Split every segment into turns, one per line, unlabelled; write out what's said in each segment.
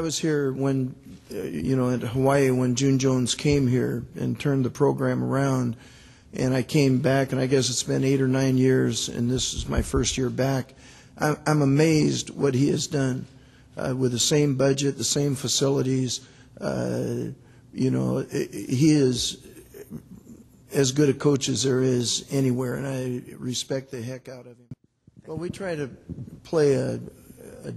was here when, at Hawaii when June Jones came here and turned the program around, and I came back, and I guess it's been 8 or 9 years, and this is my first year back. I'm amazed what he has done with the same budget, the same facilities. He is as good a coach as there is anywhere, and I respect the heck out of him. Well, we try to play a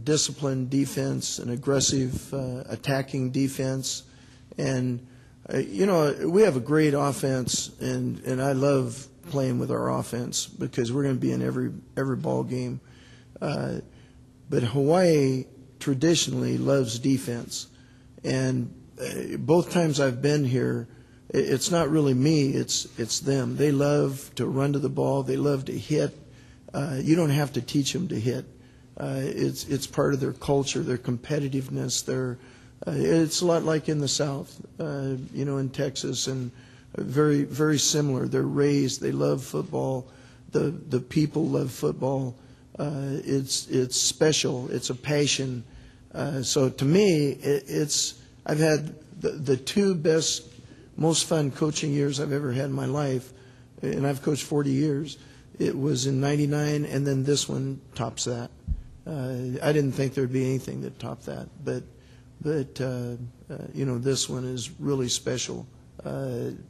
disciplined defense, an aggressive attacking defense, and we have a great offense, and I love playing with our offense because we're going to be in every ball game. But Hawaii traditionally loves defense, and both times I've been here, it's not really me, it's them. They love to run to the ball. They love to hit. You don't have to teach them to hit. It's part of their culture, their competitiveness. It's a lot like in the South, in Texas, and very, very similar. They're raised. They love football. The people love football. It's special. It's a passion. So to me, I've had the two best, most fun coaching years I've ever had in my life, and I've coached 40 years. It was in '99, and then this one tops that. I didn't think there'd be anything that topped that, but this one is really special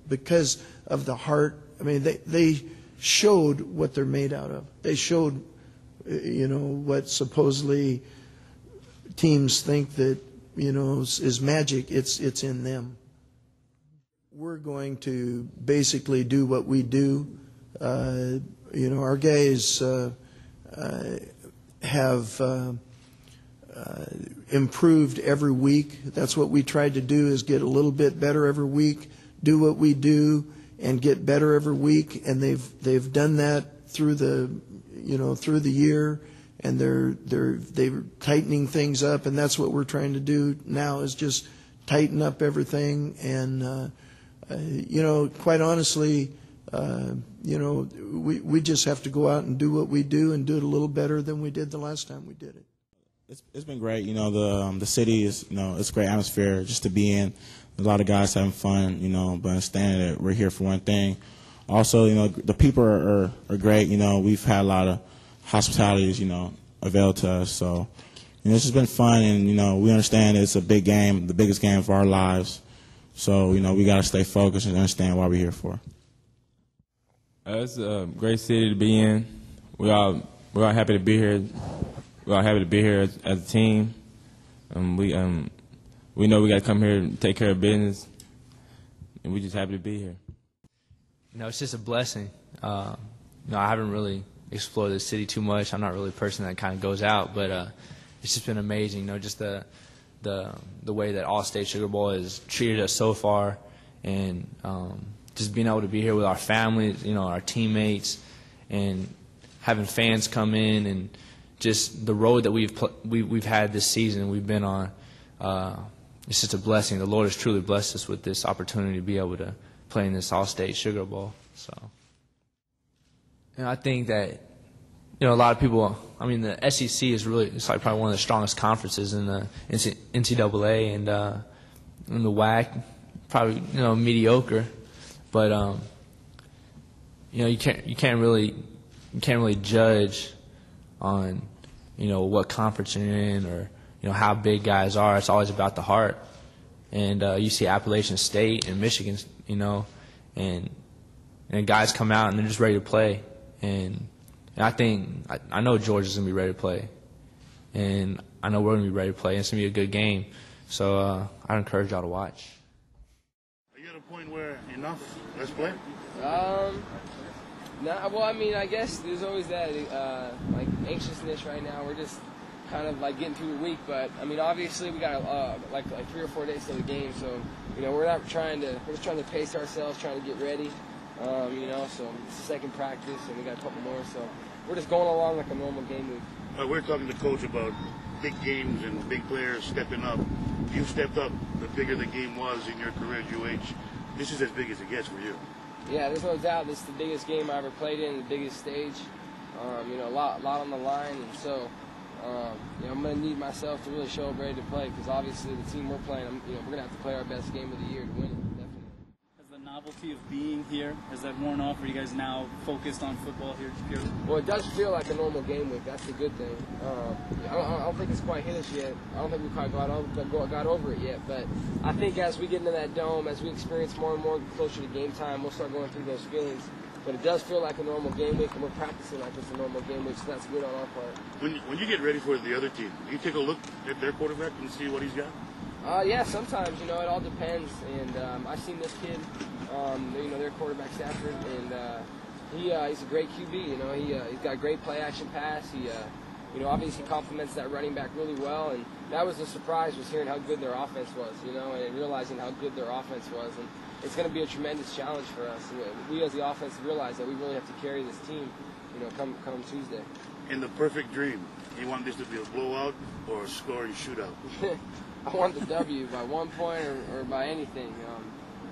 because of the heart. I mean, they showed what they're made out of. They showed, what supposedly teams think that is magic. It's in them. We're going to basically do what we do. Our guys have improved every week. That's what we tried to do, is get a little bit better every week, do what we do, and get better every week. And they've done that through the year, and they're tightening things up, and that's what we're trying to do now, is just tighten up everything. And quite honestly, we just have to go out and do what we do and do it a little better than we did the last time we did it.
It's been great. The city is, it's a great atmosphere just to be in. A lot of guys having fun, but understanding that we're here for one thing. Also, the people are great. We've had a lot of hospitalities, availed to us. So, it's just been fun, and, we understand it's a big game, the biggest game of our lives. So, we got to stay focused and understand what we're here for.
It's a great city to be in. We're all happy to be here. We're all happy to be here as a team. We know we got to come here and take care of business, and we're just happy to be here.
It's just a blessing. I haven't really explored the city too much. I'm not really a person that kind of goes out, but it's just been amazing. Just the way that Allstate Sugar Bowl has treated us so far, and just being able to be here with our families, our teammates, and having fans come in, and just the road that we've had this season, we've been on. It's just a blessing. The Lord has truly blessed us with this opportunity to be able to play in this Allstate Sugar Bowl. So, I think that a lot of people. The SEC is it's like probably one of the strongest conferences in the NCAA, and in the WAC, probably mediocre. But you can't really judge on what conference you're in, or how big guys are. It's always about the heart. And you see Appalachian State and Michigan, and guys come out and they're just ready to play. And I know Georgia's gonna be ready to play, and I know we're gonna be ready to play. And it's gonna be a good game. So I encourage y'all to watch.
Are you at a point where enough? Let's play.
I guess there's always that anxiousness right now. We're just kind of getting through the week, but obviously we got like 3 or 4 days till the game, so we're just trying to pace ourselves, trying to get ready. So it's the second practice, and we got a couple more, so we're just going along like a normal game week.
We're talking to Coach about big games and big players stepping up. You stepped up the bigger the game was in your career at UH. This is as big as it gets for you.
Yeah, there's no doubt this is the biggest game I ever played in, the biggest stage. A lot on the line, and so I'm going to need myself to really show up ready to play because obviously the team we're playing, we're going to have to play our best game of the year to win it, definitely.
Has the novelty of being here, has that worn off? Or are you guys now focused on football here?
Well, it does feel like a normal game week. That's the good thing. I don't think it's quite hit us yet. I don't think we quite got over it yet. But I think as we get into that dome, as we experience more and more closer to game time, we'll start going through those feelings. But it does feel like a normal game week, and we're practicing like it's a normal game week, so that's good on our part.
When you get ready for the other team, do you take a look at their quarterback and see what he's got?
Yeah, sometimes, it all depends. And I've seen this kid, their quarterback Stafford, and he's a great QB. He's got a great play-action pass. He obviously complements that running back really well. And that was the surprise, was hearing how good their offense was, and realizing how good their offense was. And it's going to be a tremendous challenge for us. We as the offense realize that we really have to carry this team, come Tuesday.
In the perfect dream, you want this to be a blowout or a scoring shootout?
I want the W by 1 point or by anything.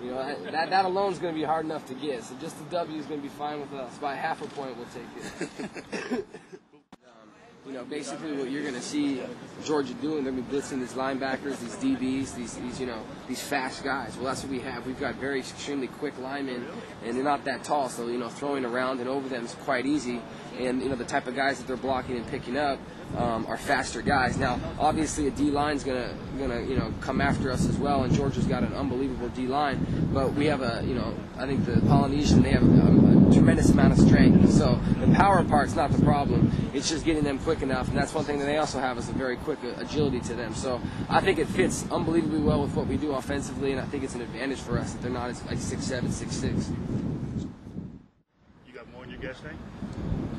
That alone is going to be hard enough to get. So just the W is going to be fine with us. By half a point, we'll take it. Basically what you're going to see Georgia doing, they're going to be blitzing these linebackers, these DBs, these fast guys. Well, that's what we have. We've got very extremely quick linemen, and they're not that tall, so throwing around and over them is quite easy. And the type of guys that they're blocking and picking up are faster guys. Now, obviously, a D line's gonna come after us as well, and Georgia's got an unbelievable D line. But we have I think the Polynesian, they have a tremendous amount of strength. So the power part's not the problem. It's just getting them quick enough, and that's one thing that they also have is a very quick agility to them. So I think it fits unbelievably well with what we do offensively, and I think it's an advantage for us that they're not as 6'7", 6'6".
You got more in your gas tank?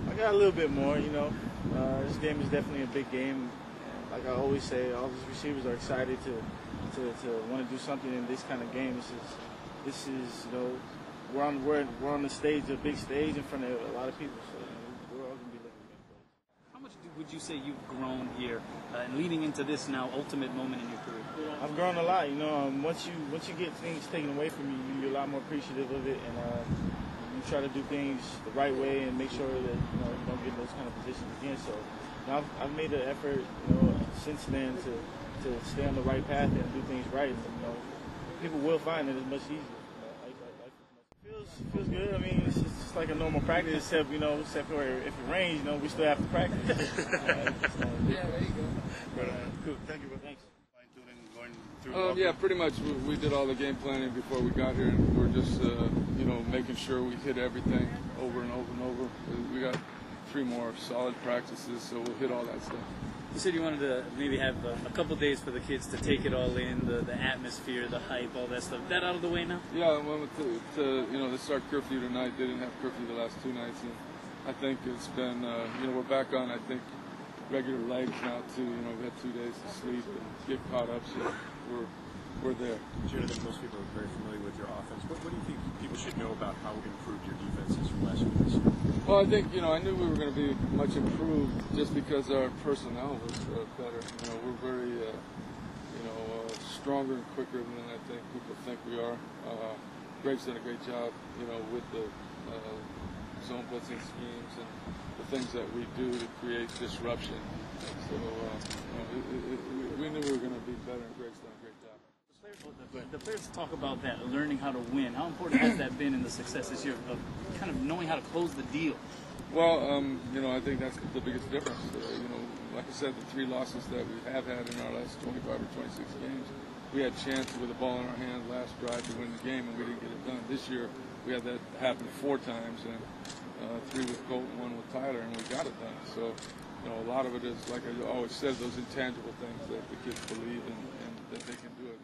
I got a little bit more, This game is definitely a big game. Like I always say, all these receivers are excited to want to do something in this kind of game. This is we're on the stage, a big stage in front of a lot of people, so we're all going to be looking at.
How much would you say you've grown here, and leading into this now ultimate moment in your career?
I've grown a lot, Once you get things taken away from you, you're a lot more appreciative of it, and you try to do things the right way and make sure that you don't get in those kind of positions again. So I've made an effort, since then to stay on the right path and do things right. People will find that it's much easier. Feels good. I mean, it's just like a normal practice, except for if it rains, we still have to practice.
Yeah, there you go.
Cool. Thank you. Thanks.
Yeah, pretty much. We did all the game planning before we got here, and we're just, making sure we hit everything over and over and over. We got 3 more solid practices, so we'll hit all that stuff.
You said you wanted to maybe have a couple days for the kids to take it all in, the atmosphere, the hype, all that stuff. That out of the way now?
Yeah, I went they start curfew tonight. They didn't have curfew the last 2 nights, and I think it's been, we're back on, I think, regular legs now too. We had 2 days to sleep and get caught up, so we're there.
Sure, I think most people are very familiar with your offense. What do you think people should know about how improved your defense is from last week this year?
Well, I think, I knew we were going to be much improved just because our personnel was better. We're very, stronger and quicker than I think people think we are. Greg's done a great job, with the zone blitzing schemes and the things that we do to create disruption. So, we knew we were going to be better, and Greg's done a great job.
The players talk about that, learning how to win. How important has that been in the success this year of kind of knowing how to close the deal?
Well, I think that's the biggest difference. Like I said, the 3 losses that we have had in our last 25 or 26 games, we had chances with the ball in our hand last drive to win the game, and we didn't get it done. This year, we had that happen 4 times, and 3 with Colton, 1 with Tyler, and we got it done. So, a lot of it is, like I always said, those intangible things that the kids believe in and that they can do it.